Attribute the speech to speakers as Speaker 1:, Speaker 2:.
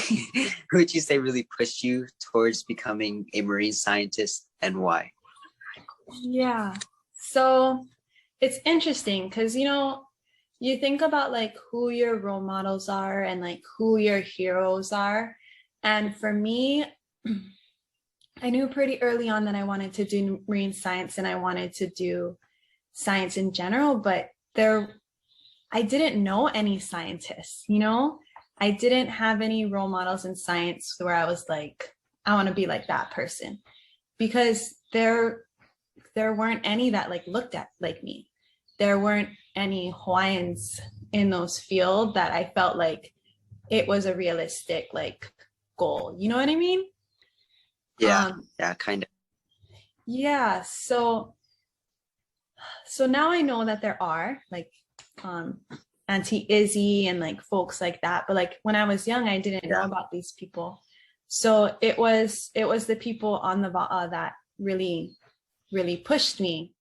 Speaker 1: who would you say really pushed you towards becoming a marine scientist, and why?
Speaker 2: Yeah. So it's interesting because, you think about like who your role models are and like who your heroes are. And for me, I knew pretty early on that I wanted to do marine science and I wanted to do science in general, but I didn't know any scientists. I didn't have any role models in science where I was like, I want to be like that person, because there weren't any that like looked at like me. There weren't any Hawaiians in those fields that I felt like it was a realistic like goal. You know what I mean?
Speaker 1: Yeah,
Speaker 2: Um,
Speaker 1: yeah, kind of.
Speaker 2: yeah. So now I know that there are like Auntie Izzy and like folks like that. But like when I was young, I didn't know
Speaker 1: Yeah,
Speaker 2: about these people. So it was the people on the that really pushed me